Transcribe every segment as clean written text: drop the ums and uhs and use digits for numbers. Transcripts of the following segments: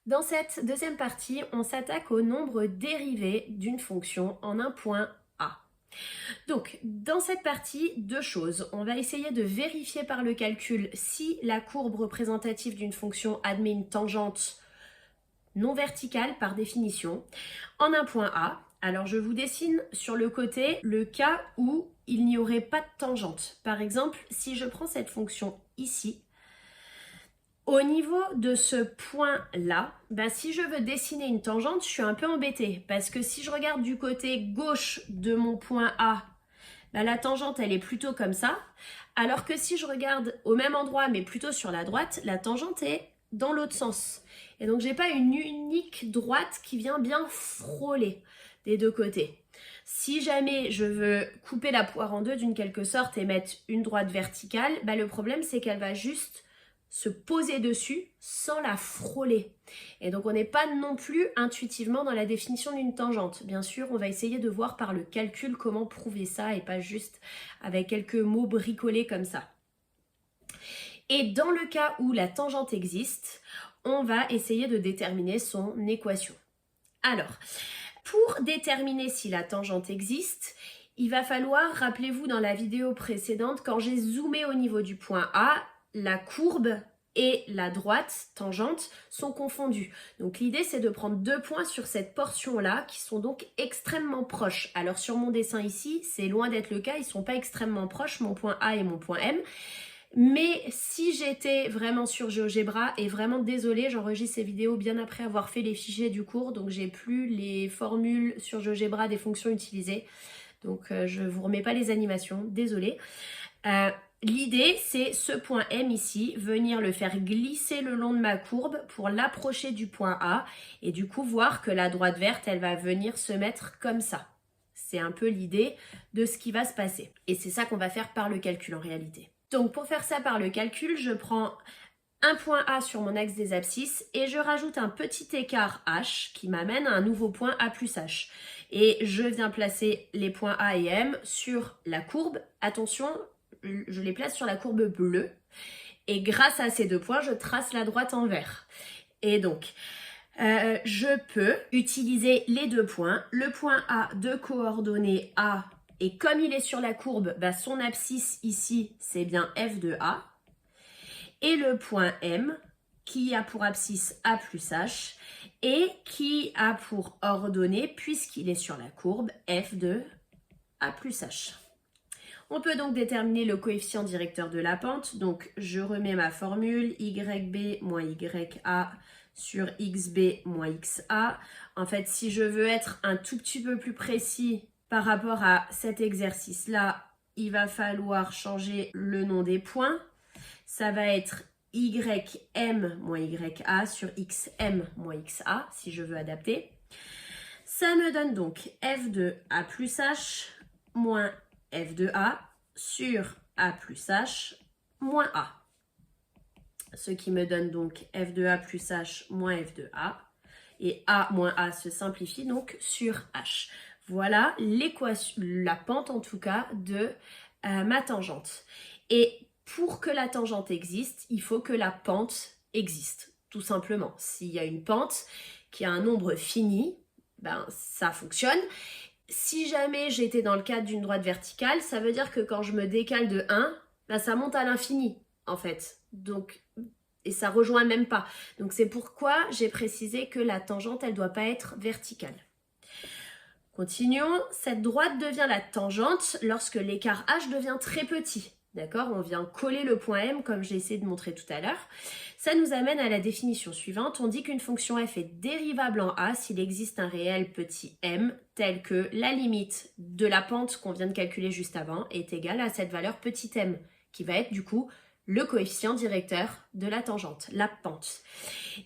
Dans cette deuxième partie, on s'attaque au nombre dérivé d'une fonction en un point A. Donc, dans cette partie, deux choses. On va essayer de vérifier par le calcul si la courbe représentative d'une fonction admet une tangente non verticale par définition en un point A. Alors, je vous dessine sur le côté le cas où il n'y aurait pas de tangente. Par exemple, si je prends cette fonction ici, au niveau de ce point-là, si je veux dessiner une tangente, je suis un peu embêtée parce que si je regarde du côté gauche de mon point A, la tangente, elle est plutôt comme ça, alors que si je regarde au même endroit, mais plutôt sur la droite, la tangente est dans l'autre sens. Et donc, j'ai pas une unique droite qui vient bien frôler des deux côtés. Si jamais je veux couper la poire en deux d'une quelque sorte et mettre une droite verticale, le problème, c'est qu'elle va juste se poser dessus sans la frôler. Et donc on n'est pas non plus intuitivement dans la définition d'une tangente. Bien sûr, on va essayer de voir par le calcul comment prouver ça et pas juste avec quelques mots bricolés comme ça. Et dans le cas où la tangente existe, on va essayer de déterminer son équation. Alors, pour déterminer si la tangente existe, il va falloir, rappelez-vous dans la vidéo précédente, quand j'ai zoomé au niveau du point A, la courbe et la droite tangente sont confondues. Donc l'idée, c'est de prendre deux points sur cette portion-là qui sont donc extrêmement proches. Alors sur mon dessin ici, c'est loin d'être le cas, ils ne sont pas extrêmement proches, mon point A et mon point M. Mais si j'étais vraiment sur GeoGebra, et vraiment désolée, j'enregistre ces vidéos bien après avoir fait les fichiers du cours, donc j'ai plus les formules sur GeoGebra des fonctions utilisées. Donc je ne vous remets pas les animations, désolée. L'idée, c'est ce point M ici, venir le faire glisser le long de ma courbe pour l'approcher du point A et du coup voir que la droite verte, elle va venir se mettre comme ça. C'est un peu l'idée de ce qui va se passer. Et c'est ça qu'on va faire par le calcul en réalité. Donc pour faire ça par le calcul, je prends un point A sur mon axe des abscisses et je rajoute un petit écart H qui m'amène à un nouveau point A plus H. Et je viens placer les points A et M sur la courbe. Attention, je les place sur la courbe bleue. Et grâce à ces deux points, je trace la droite en vert. Et donc, je peux utiliser les deux points. Le point A de coordonnées A, et comme il est sur la courbe, son abscisse ici, c'est bien F de A. Et le point M, qui a pour abscisse A plus H, et qui a pour ordonnée, puisqu'il est sur la courbe, F de A plus H. On peut donc déterminer le coefficient directeur de la pente. Donc, je remets ma formule, YB moins YA sur XB moins XA. En fait, si je veux être un tout petit peu plus précis par rapport à cet exercice-là, il va falloir changer le nom des points. Ça va être YM moins YA sur XM moins XA, si je veux adapter. Ça me donne donc F de A plus H moins F de A sur A plus H moins A. Ce qui me donne donc F de A plus H moins F de A. Et A moins A se simplifie donc sur H. Voilà l'équation, la pente en tout cas, de ma tangente. Et pour que la tangente existe, il faut que la pente existe, tout simplement. S'il y a une pente qui a un nombre fini, ça fonctionne. Si jamais j'étais dans le cadre d'une droite verticale, ça veut dire que quand je me décale de 1, ça monte à l'infini, en fait. Donc, et ça rejoint même pas. Donc, c'est pourquoi j'ai précisé que la tangente, elle ne doit pas être verticale. Continuons. Cette droite devient la tangente lorsque l'écart H devient très petit. D'accord? On vient coller le point M comme j'ai essayé de montrer tout à l'heure. Ça nous amène à la définition suivante. On dit qu'une fonction f est dérivable en A s'il existe un réel petit m tel que la limite de la pente qu'on vient de calculer juste avant est égale à cette valeur petit m qui va être du coup le coefficient directeur de la tangente, la pente.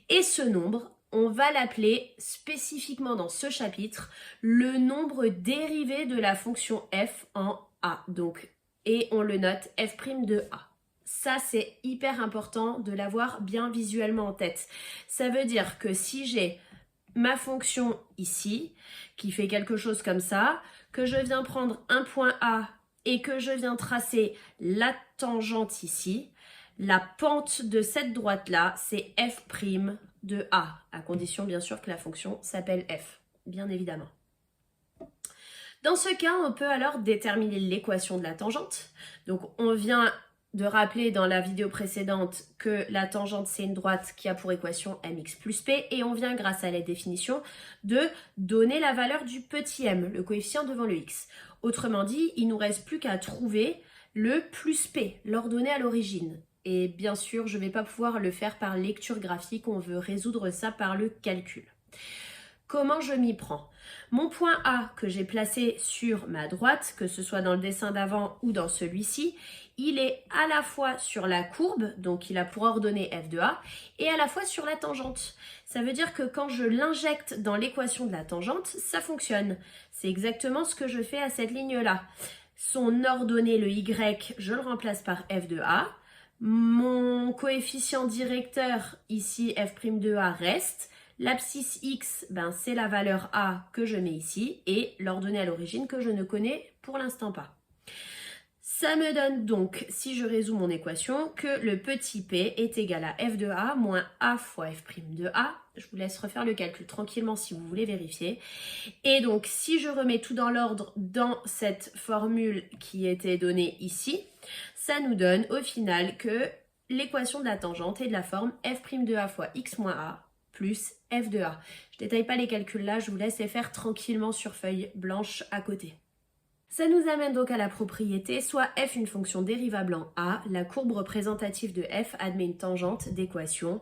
Et ce nombre, on va l'appeler spécifiquement dans ce chapitre le nombre dérivé de la fonction f en A. Donc, et on le note f' de A. Ça, c'est hyper important de l'avoir bien visuellement en tête. Ça veut dire que si j'ai ma fonction ici, qui fait quelque chose comme ça, que je viens prendre un point A et que je viens tracer la tangente ici, la pente de cette droite-là, c'est f' de a, à condition bien sûr que la fonction s'appelle f, bien évidemment. Dans ce cas, on peut alors déterminer l'équation de la tangente. Donc on vient de rappeler dans la vidéo précédente que la tangente c'est une droite qui a pour équation mx plus p, et on vient grâce à la définition de donner la valeur du petit m, le coefficient devant le x. Autrement dit, il ne nous reste plus qu'à trouver le plus p, l'ordonnée à l'origine. Et bien sûr, je ne vais pas pouvoir le faire par lecture graphique, on veut résoudre ça par le calcul. Comment je m'y prends? Mon point A que j'ai placé sur ma droite, que ce soit dans le dessin d'avant ou dans celui-ci, il est à la fois sur la courbe, donc il a pour ordonnée f de a, et à la fois sur la tangente. Ça veut dire que quand je l'injecte dans l'équation de la tangente, ça fonctionne. C'est exactement ce que je fais à cette ligne-là. Son ordonnée, le y, je le remplace par f de a. Mon coefficient directeur, ici f' de a, reste. L'abscisse x, c'est la valeur a que je mets ici, et l'ordonnée à l'origine que je ne connais pour l'instant pas. Ça me donne donc, si je résous mon équation, que le petit p est égal à f de a moins a fois f' de a. Je vous laisse refaire le calcul tranquillement si vous voulez vérifier. Et donc, si je remets tout dans l'ordre dans cette formule qui était donnée ici, ça nous donne au final que l'équation de la tangente est de la forme f' de a fois x moins a plus f de a. Je ne détaille pas les calculs là, je vous laisse les faire tranquillement sur feuille blanche à côté. Ça nous amène donc à la propriété, soit f une fonction dérivable en a, la courbe représentative de f admet une tangente d'équation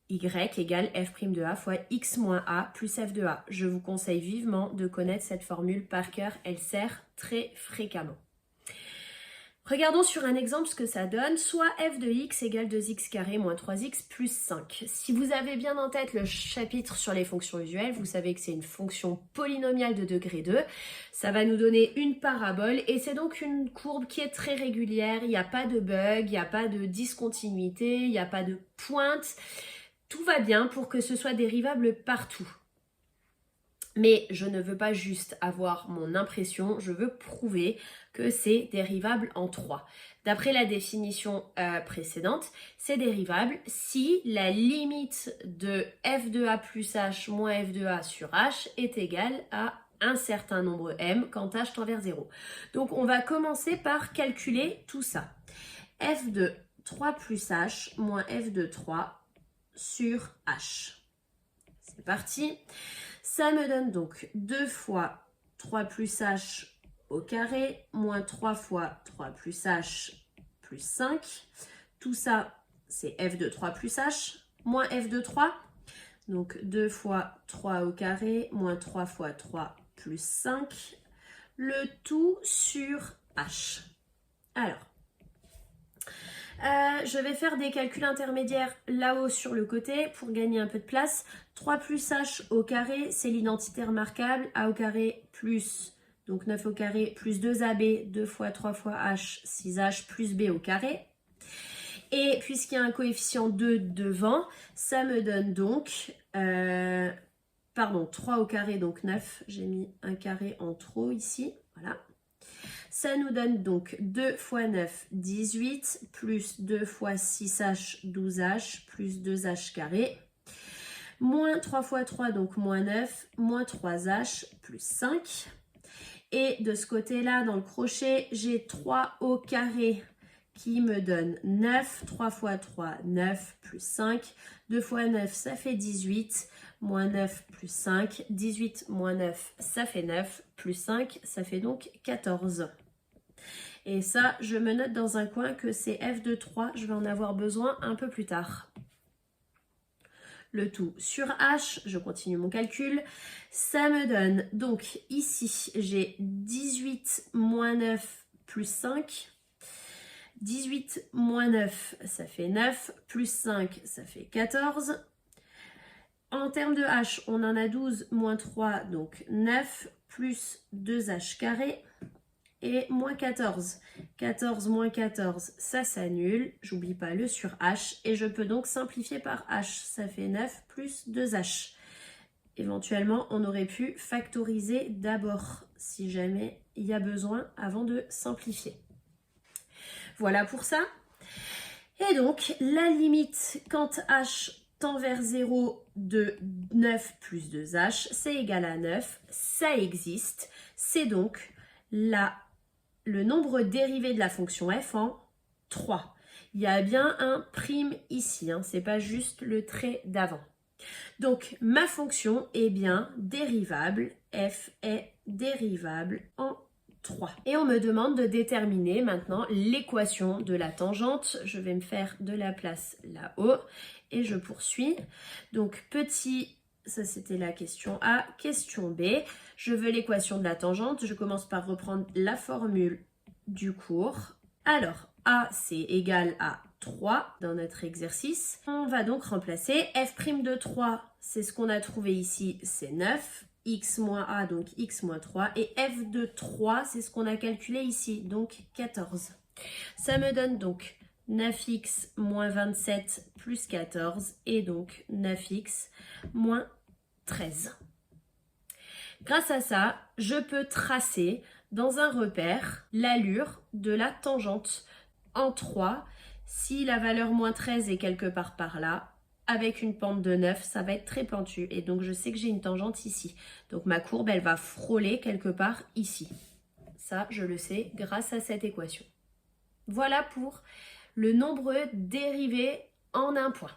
y égale f' de a fois x moins a plus f de a. Je vous conseille vivement de connaître cette formule par cœur, elle sert très fréquemment. Regardons sur un exemple ce que ça donne, soit f de x égale 2x carré moins 3x plus 5. Si vous avez bien en tête le chapitre sur les fonctions usuelles, vous savez que c'est une fonction polynomiale de degré 2. Ça va nous donner une parabole et c'est donc une courbe qui est très régulière, il n'y a pas de bug, il n'y a pas de discontinuité, il n'y a pas de pointe. Tout va bien pour que ce soit dérivable partout. Mais je ne veux pas juste avoir mon impression, je veux prouver que c'est dérivable en 3. D'après la définition précédente, c'est dérivable si la limite de f de a plus h moins f de a sur h est égale à un certain nombre m quand h tend vers 0. Donc on va commencer par calculer tout ça. f de 3 plus h moins f de 3 sur h. C'est parti. Ça me donne donc 2 fois 3 plus h au carré, moins 3 fois 3 plus h plus 5. Tout ça, c'est f de 3 plus h, moins f de 3. Donc 2 fois 3 au carré, moins 3 fois 3 plus 5. Le tout sur h. Alors, je vais faire des calculs intermédiaires là-haut sur le côté pour gagner un peu de place. 3 plus h au carré, c'est l'identité remarquable. A au carré plus, donc 9 au carré, plus 2ab, 2 fois 3 fois h, 6h plus b au carré. Et puisqu'il y a un coefficient 2 devant, ça me donne donc, 3 au carré, donc 9. J'ai mis un carré en trop ici, voilà. Ça nous donne donc 2 fois 9, 18, plus 2 fois 6h, 12h, plus 2h carré, moins 3 fois 3, donc moins 9, moins 3h, plus 5. Et de ce côté-là, dans le crochet, j'ai 3 au carré qui me donne 9, 3 fois 3, 9, plus 5. 2 fois 9, ça fait 18, moins 9 plus 5. 18 moins 9, ça fait 9, plus 5, ça fait donc 14. Et ça, je me note dans un coin que c'est f de 3, je vais en avoir besoin un peu plus tard. Le tout sur h, je continue mon calcul, ça me donne, donc ici, j'ai 18 moins 9 plus 5. 18 moins 9, ça fait 9, plus 5, ça fait 14. En termes de h, on en a 12 moins 3, donc 9, plus 2h carré. Et moins 14. 14 moins 14, ça s'annule. J'oublie pas le sur h. Et je peux donc simplifier par h. Ça fait 9 plus 2h. Éventuellement, on aurait pu factoriser d'abord, si jamais il y a besoin, avant de simplifier. Voilà pour ça. Et donc, la limite quand h tend vers 0 de 9 plus 2h, c'est égal à 9. Ça existe. C'est donc le nombre dérivé de la fonction f en 3. Il y a bien un prime ici, hein, c'est pas juste le trait d'avant. Donc ma fonction est bien dérivable, f est dérivable en 3. Et on me demande de déterminer maintenant l'équation de la tangente. Je vais me faire de la place là-haut et je poursuis. Donc ça c'était la question A. Question B, je veux l'équation de la tangente. Je commence par reprendre la formule du cours. Alors, A c'est égal à 3 dans notre exercice. On va donc remplacer f' de 3, c'est ce qu'on a trouvé ici, c'est 9. X moins A, donc X moins 3. Et f de 3, c'est ce qu'on a calculé ici, donc 14. Ça me donne donc 9x moins 27 plus 14 et donc 9x moins 13. Grâce à ça, je peux tracer dans un repère l'allure de la tangente en 3. Si la valeur moins 13 est quelque part par là, avec une pente de 9, ça va être très pentu. Et donc, je sais que j'ai une tangente ici. Donc, ma courbe, elle va frôler quelque part ici. Ça, je le sais grâce à cette équation. Voilà pour le nombre dérivé en un point.